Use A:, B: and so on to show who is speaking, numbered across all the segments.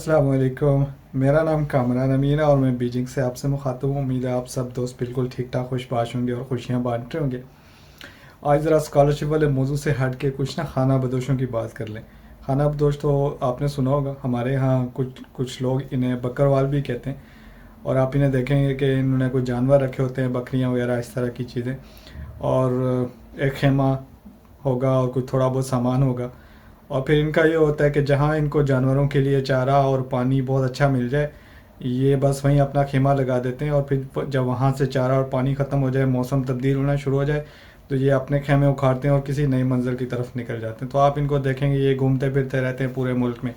A: अस्सलाम वालेकुम। मेरा नाम कामरान अमीन है और मैं बीजिंग से आपसे मुखातब हूँ। उम्मीद है आप सब दोस्त बिल्कुल ठीक ठाक खुशबाश होंगे और खुशियाँ बांट रहे होंगे। आज ज़रा स्कॉलरशिप वाले मौजू से हट के कुछ ना खाना बदोशों की बात कर लें। खाना बदोश तो आपने सुना होगा, हमारे यहाँ कुछ कुछ लोग इन्हें बकरवाल भी कहते हैं। और आप इन्हें देखेंगे कि इन्होंने कुछ जानवर रखे होते हैं, बकरियाँ वगैरह इस तरह की चीज़ें। और एक खेमा होगा और कुछ थोड़ा बहुत सामान होगा। और फिर इनका ये होता है कि जहाँ इनको जानवरों के लिए चारा और पानी बहुत अच्छा मिल जाए, ये बस वहीं अपना खेमा लगा देते हैं। और फिर जब वहाँ से चारा और पानी ख़त्म हो जाए, मौसम तब्दील होना शुरू हो जाए, तो ये अपने खेमे उखाड़ते हैं और किसी नई मंजिल की तरफ निकल जाते हैं। तो आप इनको देखेंगे ये घूमते फिरते रहते हैं पूरे मुल्क में।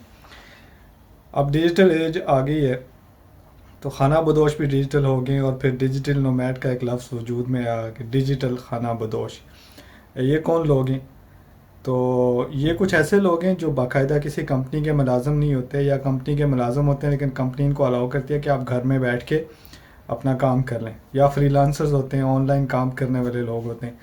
A: अब डिजिटल एज आ गई है तो खाना बदोश भी डिजिटल हो गए और फिर डिजिटल नोमैड का एक लफ्ज़ वजूद में आ कि डिजिटल खाना बदोश। ये कौन लोग हैं? तो ये कुछ ऐसे लोग हैं जो बाकायदा किसी कंपनी के मुलाज़म नहीं होते, या कंपनी के मुलाज़म होते हैं लेकिन कंपनी इनको अलाउ करती है कि आप घर में बैठ के अपना काम कर लें, या फ्रीलांसर्स होते हैं, ऑनलाइन काम करने वाले लोग होते हैं।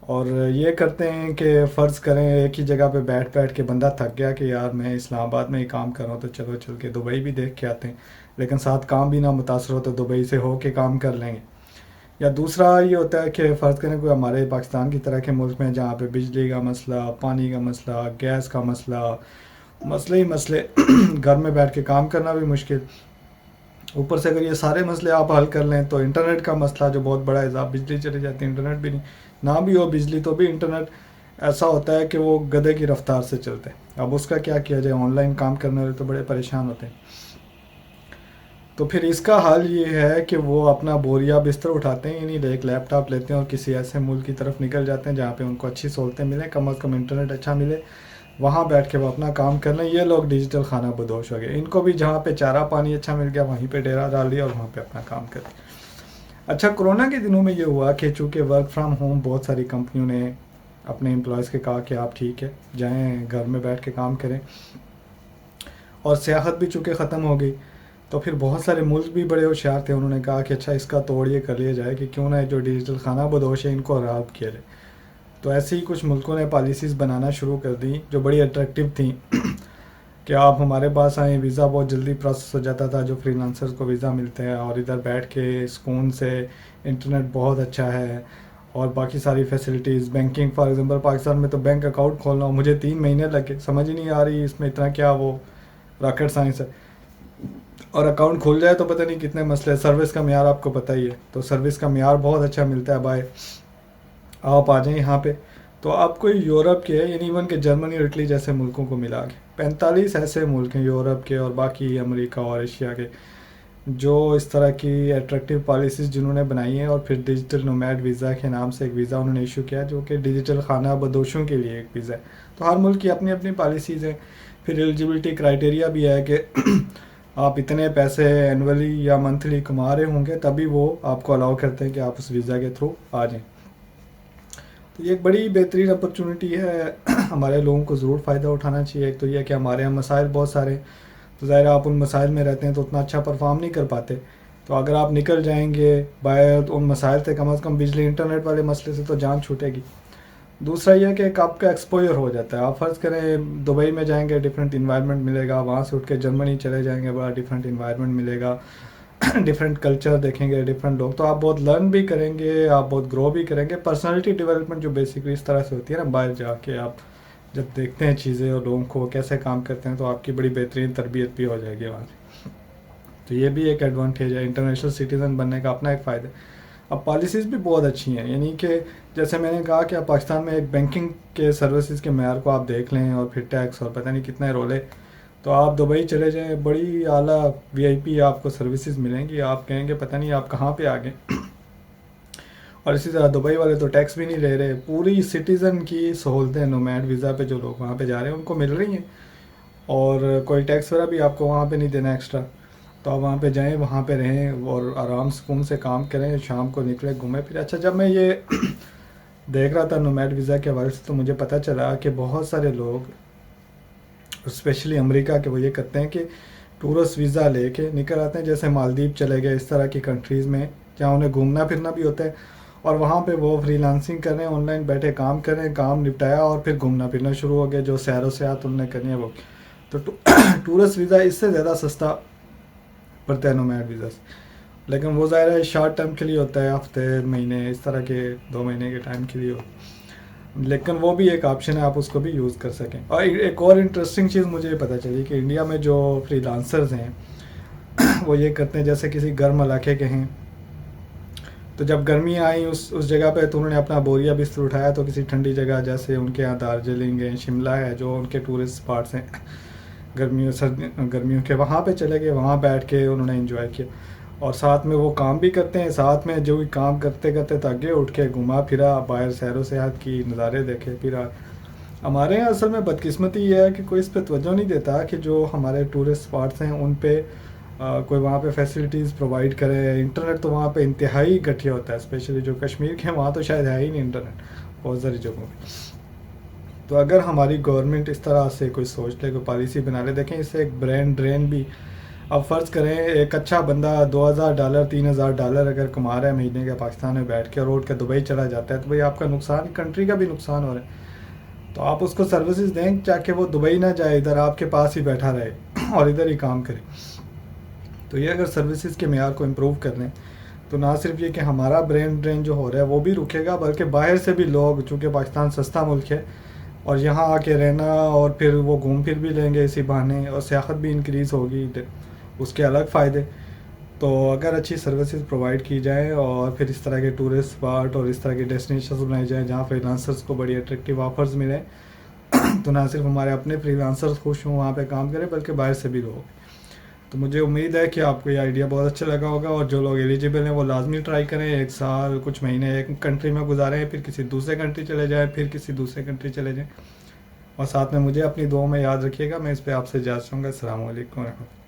A: और ये करते हैं कि फ़र्ज़ करें एक ही जगह पे बैठ बैठ के बंदा थक गया कि यार मैं इस्लामाबाद में ही काम कर रहा हूँ, तो चलो चल के दुबई भी देख के आते हैं, लेकिन साथ काम भी ना मुतासर हो तो दुबई से हो के काम कर लेंगे। या दूसरा ये होता है कि फ़र्ज़ करें कोई हमारे पाकिस्तान की तरह के मुल्क में जहाँ पे बिजली का मसला, पानी का मसला, गैस का मसला, मसले ही मसले घर में बैठ के काम करना भी मुश्किल। ऊपर से अगर ये सारे मसले आप हल कर लें तो इंटरनेट का मसला जो बहुत बड़ा है, आप बिजली चली जाती है, इंटरनेट भी नहीं, ना भी हो बिजली तो भी इंटरनेट ऐसा होता है कि वो गधे की रफ्तार से चलते हैं। अब उसका क्या किया जाए, ऑनलाइन काम करने वाले तो बड़े परेशान होते हैं। तो फिर इसका हल ये है कि वो अपना बोरिया बिस्तर उठाते हैं, यानी एक लैपटॉप लेते हैं और किसी ऐसे मुल्क की तरफ निकल जाते हैं जहाँ पे उनको अच्छी सहूलतें मिलें, कम से कम इंटरनेट अच्छा मिले, वहाँ बैठ के वो अपना काम कर लें। ये लोग डिजिटल खाना बदोश हो गए। इनको भी जहाँ पे चारा पानी अच्छा मिल गया वहीं पे डेरा डाल दिया और वहाँ पे अपना काम कर। अच्छा, कोरोना के दिनों में ये हुआ कि चूँकि वर्क फ्राम होम बहुत सारी कंपनियों ने अपने एम्प्लॉयज़ के कहा कि आप ठीक है जाएँ घर में बैठ के काम करें, और सियाहत भी चूँकि ख़त्म हो गई, तो फिर बहुत सारे मुल्क भी बड़े होशियार थे, उन्होंने कहा कि अच्छा इसका तोड़ ये कर लिया जाए कि क्यों ना जो डिजिटल खाना बदोश है इनको राहत किया जाए। तो ऐसे ही कुछ मुल्कों ने पॉलिसीज़ बनाना शुरू कर दी जो बड़ी अट्रैक्टिव थी कि आप हमारे पास आएँ, वीज़ा बहुत जल्दी प्रोसेस हो जाता था, जो फ्रीलांसर्स को वीज़ा मिलते हैं, और इधर बैठ के सुकून से, इंटरनेट बहुत अच्छा है और बाकी सारी facilities. Banking for example Pakistan में तो बैंक अकाउंट खोलना हो मुझे 3 महीने लगे, समझ ही नहीं आ रही इसमें इतना क्या वो रॉकेट साइंस है। और अकाउंट खुल जाए तो पता नहीं कितने मसले। सर्विस का म्यार आपको पता ही है, तो सर्विस का म्यार बहुत अच्छा मिलता है। बाय आप आ जाएँ यहाँ पे तो आपको यूरोप के, यानी इवन के जर्मनी और इटली जैसे मुल्कों को मिला के 45 ऐसे मुल्क हैं यूरोप के और बाकी अमेरिका और एशिया के, जो इस तरह की अट्रैक्टिव पॉलिसीज़ जिन्होंने बनाई हैं। और फिर डिजिटल नोमैड वीज़ा के नाम से एक वीज़ा उन्होंने इशू किया जो कि डिजिटल खाना बदोशों के लिए एक वीज़ा है। तो हर मुल्क की अपनी अपनी पॉलिसीज़ हैं। फिर एलिजिबिलिटी क्राइटेरिया भी है कि आप इतने पैसे एनुअली या मंथली कमा रहे होंगे तभी वो आपको अलाउ करते हैं कि आप उस वीज़ा के थ्रू आ जाएं। तो ये एक बड़ी बेहतरीन अपॉर्चुनिटी है, हमारे लोगों को ज़रूर फ़ायदा उठाना चाहिए। एक तो ये कि हमारे यहाँ मसाइल बहुत सारे, तो ज़ाहिर आप उन मसाइल में रहते हैं तो उतना अच्छा परफॉर्म नहीं कर पाते। तो अगर आप निकल जाएंगे बाहर तो उन मसाइल से कम बिजली इंटरनेट वाले मसले से तो जान छूटेगी। दूसरा यह कि एक आपका एक्सपोजर हो जाता है। आप फ़र्ज़ करें दुबई में जाएंगे, डिफरेंट इन्वायरमेंट मिलेगा, वहाँ से उठ के जर्मनी चले जाएंगे, बड़ा डिफरेंट इन्वायरमेंट मिलेगा, डिफरेंट कल्चर देखेंगे, डिफरेंट लोग, तो आप बहुत लर्न भी करेंगे, आप बहुत ग्रो भी करेंगे। पर्सनालिटी डेवलपमेंट जो बेसिकली इस तरह से होती है ना, बाहर जाके आप जब देखते हैं चीज़ें और लोगों को कैसे काम करते हैं तो आपकी बड़ी बेहतरीन तरबियत भी हो जाएगी वहाँ से। तो ये भी एक एडवांटेज है, इंटरनेशनल सिटीज़न बनने का अपना एक फ़ायदा। अब पॉलिसीज़ भी बहुत अच्छी हैं, यानी कि जैसे मैंने कहा कि आप पाकिस्तान में एक बैंकिंग के सर्विसेज के मैार को आप देख लें और फिर टैक्स और पता नहीं कितने रोले, तो आप दुबई चले जाएँ, बड़ी आला वीआईपी आपको सर्विसेज मिलेंगी, आप कहेंगे पता नहीं आप कहाँ पे आ गए। और इसी तरह दुबई वाले तो टैक्स भी नहीं ले रहे, पूरी सिटीज़न की सहूलतें नोमैड वीज़ा पे जो लोग वहाँ पे जा रहे हैं उनको मिल रही हैं, और कोई टैक्स वगैरह भी आपको वहाँ पे नहीं देना एक्स्ट्रा। तो आप वहाँ पे जाएँ, वहाँ पे रहें और आराम सुकून से काम करें, शाम को निकले घूमें फिर। अच्छा, जब मैं ये देख रहा था नोमैड वीज़ा के हवाले से तो मुझे पता चला कि बहुत सारे लोग स्पेशली अमेरिका के वो ये करते हैं कि टूरिस्ट वीज़ा लेके निकल आते हैं, जैसे मालदीव चले गए, इस तरह की कंट्रीज़ में जहाँ उन्हें घूमना फिरना भी होता है, और वहाँ पे वो फ्रीलांसिंग करें, ऑनलाइन बैठे काम करें, काम निपटाया और फिर घूमना फिरना शुरू हो गया, जो सैर व सयाहत उन्होंने करनी है वो। تو ٹورسٹ ویزا اس سے زیادہ سستا پڑتا ہے نومیڈ ویزا سے، لیکن وہ ظاہر ہے شارٹ ٹائم کے لیے ہوتا ہے، ہفتے مہینے اس طرح کے 2 مہینے کے ٹائم کے لیے ہوتا ہے، لیکن وہ بھی ایک آپشن ہے، آپ اس کو بھی یوز کر سکیں۔ اور ایک اور انٹرسٹنگ چیز مجھے یہ پتہ چلی کہ انڈیا میں جو فری لانسرز ہیں وہ یہ کرتے ہیں جیسے کسی گرم علاقے کے ہیں، تو جب گرمی آئی اس جگہ پہ تو انہوں نے اپنا بوریا بستر اٹھایا تو کسی ٹھنڈی جگہ جیسے ان کے یہاں دارجلنگ ہے، شملہ ہے، جو ان کے ٹورسٹ اسپاٹس ہیں گرمیوں کے، وہاں پہ چلے گئے، وہاں بیٹھ کے انہوں نے انجوائے کیا، اور ساتھ میں وہ کام بھی کرتے ہیں، ساتھ میں جو کام کرتے کرتے تاکہ اٹھ کے گھما پھرا، باہر سیر و سیاحت کی، نظارے دیکھے پھرا۔ ہمارے یہاں اصل میں بدقسمتی یہ ہے کہ کوئی اس پہ توجہ نہیں دیتا کہ جو ہمارے ٹورسٹ اسپاٹس ہیں ان پہ کوئی وہاں پہ فیسلٹیز پرووائڈ کرے۔ انٹرنیٹ تو وہاں پہ انتہائی گھٹیا ہوتا ہے، اسپیشلی جو کشمیر کے ہیں وہاں تو شاید ہے ہی نہیں انٹرنیٹ بہت ساری جگہوں پہ۔ تو اگر ہماری گورنمنٹ اس طرح سے کوئی سوچ لے، کوئی پالیسی بنا لے، دیکھیں اس سے ایک برین ڈرین بھی، اب فرض کریں ایک اچھا بندہ $2000 $3000 اگر کما رہا ہے مہینے کا پاکستان میں بیٹھ کے اور اٹھ کے دبئی چلا جاتا ہے، تو بھائی آپ کا نقصان، کنٹری کا بھی نقصان ہو رہا ہے، تو آپ اس کو سروسز دیں تاکہ وہ دبئی نہ جائے، ادھر آپ کے پاس ہی بیٹھا رہے اور ادھر ہی کام کرے۔ تو یہ اگر سروسز کے معیار کو امپروو کر لیں تو نہ صرف یہ کہ ہمارا برین ڈرین جو ہو رہا ہے وہ بھی رکے گا، بلکہ باہر سے بھی لوگ، چونکہ پاکستان سستا ملک ہے اور یہاں آ کے رہنا، اور پھر وہ گھوم پھر بھی لیں گے اسی بہانے، اور سیاحت بھی انکریز ہوگی، اس کے الگ فائدے۔ تو اگر اچھی سروسز پرووائڈ کی جائیں اور پھر اس طرح کے ٹورسٹ اسپاٹ اور اس طرح کے ڈیسٹینیشنز بنائی جائیں جہاں فری لانسرز کو بڑی اٹریکٹیو آفرز ملیں، تو نہ صرف ہمارے اپنے فری لانسرز خوش ہوں وہاں پہ کام کریں، بلکہ باہر سے بھی لوگ۔ تو مجھے امید ہے کہ آپ کو یہ آئیڈیا بہت اچھا لگا ہوگا، اور جو لوگ ایلیجیبل ہیں وہ لازمی ٹرائی کریں، 1 سال کچھ مہینے ایک کنٹری میں گزاریں، پھر کسی دوسرے کنٹری چلے جائیں، پھر کسی دوسرے کنٹری چلے جائیں، اور ساتھ میں مجھے اپنی دعاؤں میں یاد رکھیے گا۔ میں اس پہ آپ سے اجازت چاہوں گا۔ السلام علیکم ورحمۃ اللہ۔